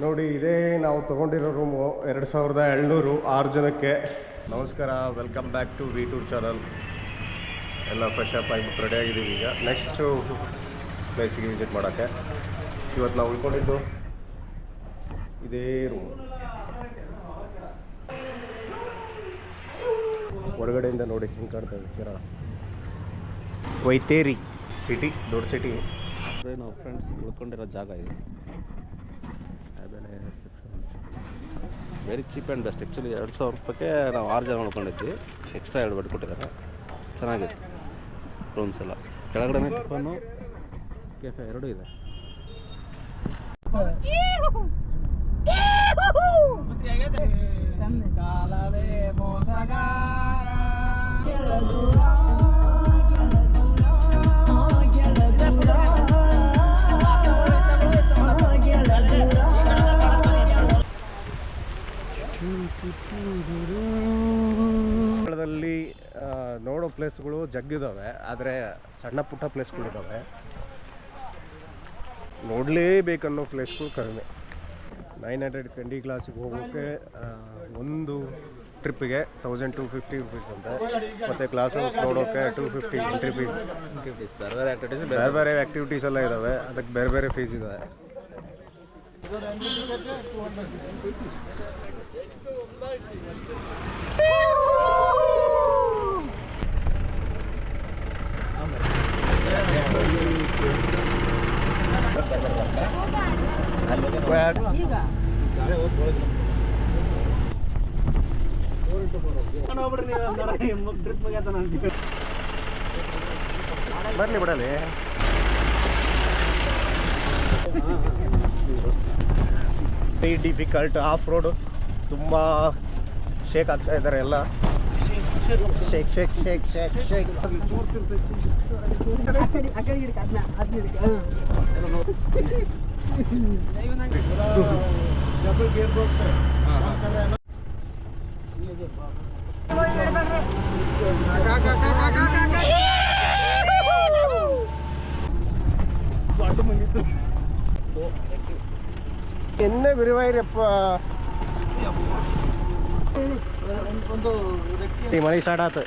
ನೋಡಿ ಇದೇ ನಾವು ತೊಗೊಂಡಿರೋ ರೂಮು 2700 6 ಜನಕ್ಕೆ. ನಮಸ್ಕಾರ, welcome back to V tour channel. ಎಲ್ಲ ಫ್ರೆಶ್ ಅಪ್ ಆಗಿಬಿಟ್ಟು ರೆಡಿ ಆಗಿದ್ದೀವಿ. ಈಗ ನೆಕ್ಸ್ಟು ಪ್ಲೇಸಿಗೆ ವಿಸಿಟ್ ಮಾಡೋಕ್ಕೆ. ಇವತ್ತು ನಾವು ಉಳ್ಕೊಂಡಿದ್ದು ಇದೇ ರೂಮ್. ಹೊರಗಡೆಯಿಂದ ನೋಡಿ ಹಿಂಗೆ ಕಾಣ್ತಾ ಇದೆ ಕೇರಳ. ವೈತೇರಿ ಸಿಟಿ, ದೊಡ್ಡ ಸಿಟಿ. ನಾವು ಫ್ರೆಂಡ್ಸ್ ಉಳ್ಕೊಂಡಿರೋ ಜಾಗ ಇದು. ಆಮೇಲೆ very cheap and best. Actually 2000 ರೂಪಾಯಿಗೆ ನಾವು 6 ಜನ ಉಳ್ಕೊಂಡಿದ್ವಿ. ಎಕ್ಸ್ಟ್ರಾ 2 ಬೆಡ್ ಕೊಟ್ಟಿದ್ದಾರೆ. ಚೆನ್ನಾಗಿದೆ ರೂಮ್ಸ್ ಎಲ್ಲ. ಕೆಳಗಡೆ ಟಿಫನ್ನು ಕೆಫೆ ಎರಡೂ ಇದೆ. ಕೇರಳದಲ್ಲಿ ನೋಡೋ ಪ್ಲೇಸ್ಗಳು ಜಗ್ಗಿದ್ದಾವೆ, ಆದರೆ ಸಣ್ಣ ಪುಟ್ಟ ಪ್ಲೇಸ್ಗಳಿದ್ದಾವೆ. ನೋಡಲೇಬೇಕನ್ನೋ ಪ್ಲೇಸ್ಗಳು ಕಡಿಮೆ. 900 ಕಂಡಿ ಗ್ಲಾಸಿಗೆ ಹೋಗೋಕ್ಕೆ ಒಂದು ಟ್ರಿಪ್ಪಿಗೆ 1250 ರುಪೀಸ್ ಅಂತೆ. ಮತ್ತು ಗ್ಲಾಸ್ ಹೌಸ್ ನೋಡೋಕ್ಕೆ 250 ಎಂಟ್ರಿ ಫೀಸ್. ಬೇರೆ ಬೇರೆ ಆ್ಯಕ್ಟಿವಿಟೀಸ್ ಎಲ್ಲ ಇದ್ದಾವೆ, ಅದಕ್ಕೆ ಬೇರೆ ಬೇರೆ ಫೀಸ್ ಇದೆ. ಬರಲಿ ಬಿಡಲಿ. ಡಿಫಿಕಲ್ಟ್ ಆಫ್ ರೋಡು, ತುಂಬ ಶೇಕ್ ಆಗ್ತಾ ಇದ್ದಾರೆ ಎಲ್ಲ. Shake shake shake shake shake. ಎನ್ನೆ ಬಿರುವಾಯಿರಪ್ಪ. ಮಳೆ ಸ್ಟಾರ್ಟ್ ಆಯ್ತು.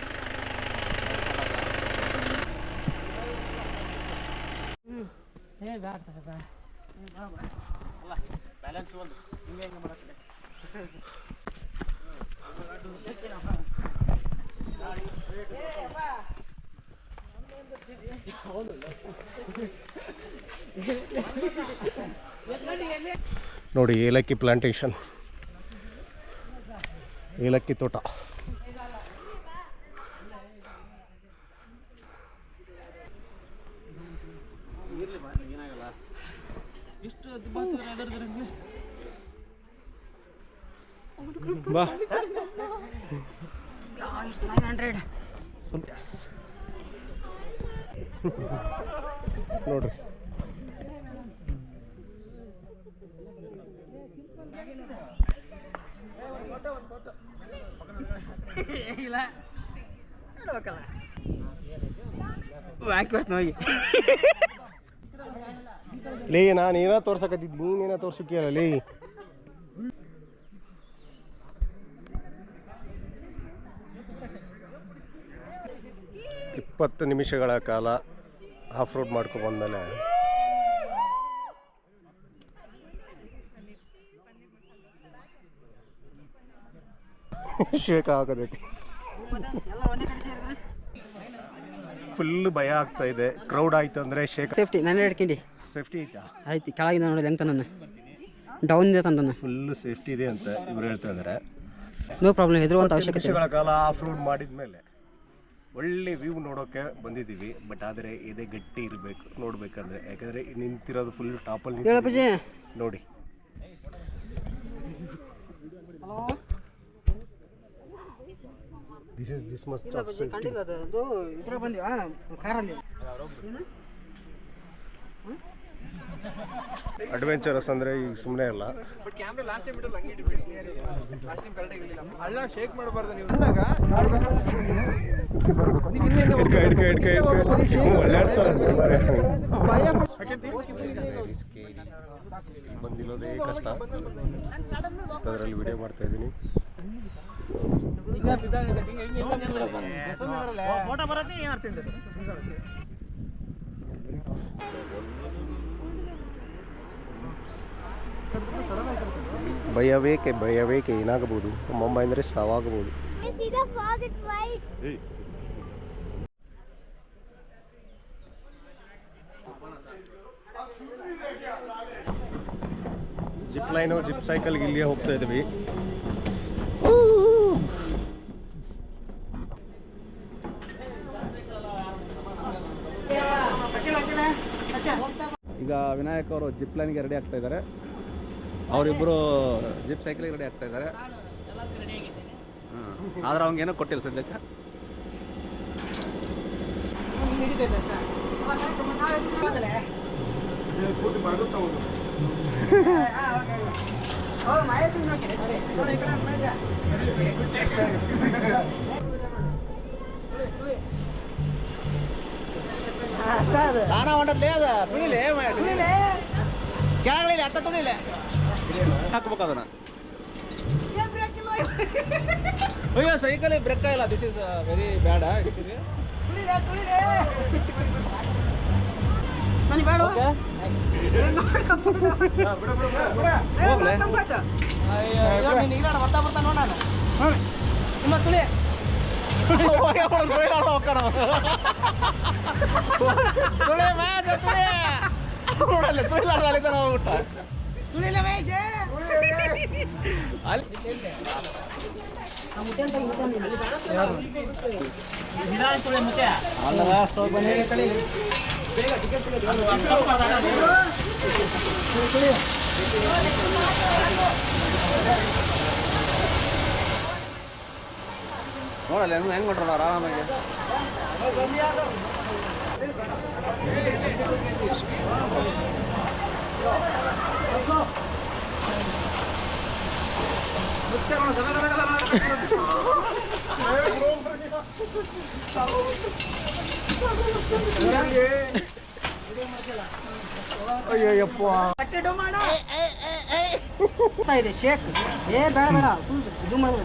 ನೋಡಿ ಏಲಕ್ಕಿ ಪ್ಲಾಂಟೇಶನ್, ಏಲಕ್ಕಿ ತೋಟ. ಬಾ ನೋಡ್ರಿ ಲೇ, ನಾನು ಏನೋ ತೋರ್ಸಕತ್ತಿದ್ದು, ನೀನೇನೋ ತೋರ್ಸಕ್ಕಿಲ್ಲ ಲೇ. ಇಪ್ಪತ್ತು ನಿಮಿಷಗಳ ಕಾಲ ಆಫ್ ರೋಡ್ ಮಾಡ್ಕೊಬಂದ್ಮೇಲೆ ಶೇಕ್ ಆಗತೈತಿ. ಫುಲ್ ಭಯ ಆಗ್ತಾ ಇದೆ. ಕ್ರೌಡ್ ಆಯ್ತು ಅಂದ್ರೆ ಶೇಕ್. ಸೇಫ್ಟಿ ನಾನು ಹಿಡ್ಕೊಂಡು ಸೇಫ್ಟಿ ಐತಾ? ಆಯ್ತು, ಕೆಳಗಿಂದ ನೋಡಿ ಹೆಂಗೆ ತಂದ ಡೌನ್ ಇದೆ ತಂದ. ಫುಲ್ ಸೇಫ್ಟಿ ಇದೆ ಅಂತ ಇವ್ರು ಹೇಳ್ತಾ ಇದ್ದಾರೆ. ನೋ ಪ್ರಾಬ್ಲಮ್, ಹೆದರುವಂಥ ಅವಶ್ಯಕತೆ. ನಿಮಿಷಗಳ ಕಾಲ ಆಫ್ ರೋಡ್ ಮಾಡಿದ್ಮೇಲೆ ಒಳ್ಳೆ ವ್ಯೂ ನೋಡೋಕ್ಕೆ ಬಂದಿದ್ದೀವಿ. ಬಟ್ ಆದರೆ ಎದೆ ಗಟ್ಟಿ ಇರಬೇಕು ನೋಡ್ಬೇಕಂದ್ರೆ, ಯಾಕಂದರೆ ನಿಂತಿರೋದು ಫುಲ್ ಟಾಪಲ್ಲಿ ನೋಡಿ. This must of safety. ಇದ್ರ ಬಂದಿವಾ ಕಾರಲ್ಲಿ ಅಡ್ವೆಂಚರಸ್ ಅಂದರೆ ಈಗ ಸುಮ್ಮನೆ ಅಲ್ಲ. ಬಂದಿರೋದೇ ಕಷ್ಟ, ಅದರಲ್ಲಿ ವಿಡಿಯೋ ಮಾಡ್ತಾ ಇದ್ದೀನಿ. ಭಯವೇಕೆ ಏನಾಗಬಹುದು, ಅಮ್ಮಮ್ಮ ಅಂದರೆ ಸಾವಾಗಬಹುದು. ಜಿಪ್ ಲೈನು ಜಿಪ್ ಸೈಕಲ್ಗೆ ಇಲ್ಲಿಯೇ ಹೋಗ್ತಾ ಇದ್ವಿ. ಈಗ ವಿನಾಯಕ್ ಅವರು ಜಿಪ್ ಲೈನ್ಗೆ ರೆಡಿ ಆಗ್ತಾ ಇದ್ದಾರೆ, ಅವರಿಬ್ಬರು ಜಿಪ್ ಸೈಕಲ್ಗೆ ರೆಡಿ ಆಗ್ತಾ ಇದ್ದಾರೆ. ಆದ್ರೆ ಅವ್ನಿಗೇನೋ ಕೊಟ್ಟಿಲ್ಲ ಸದ್ಯಕ್ಕೆ. ತಾನ ಹೊಂಡದ್ಲೇ ಅದ ತುಳಿಲೆ ಕೆಳಗಡೆ ಅಟ್ಟ ತುಳಿಲೆ ಹಾಕ್ಬೇಕು ಅದನ್ನ. ಅಯ್ಯೋ ಸೈಕಲ್ ಬ್ರೇಕ್ ಇಲ್ಲ, ದಿಸ್ ಇಸ್ ವೆರಿ ಬ್ಯಾಡ. ನೋಡಲ್ಲ ಹೆಂಗ್ ಮಾಡ್ರ ಆರಾಮಾಗಿ. ಅಯ್ಯಪ್ಪ ಶೇಕ್ ಏ ಬೇಡ ಬೇಡ ಇದು ಮಾಡಿ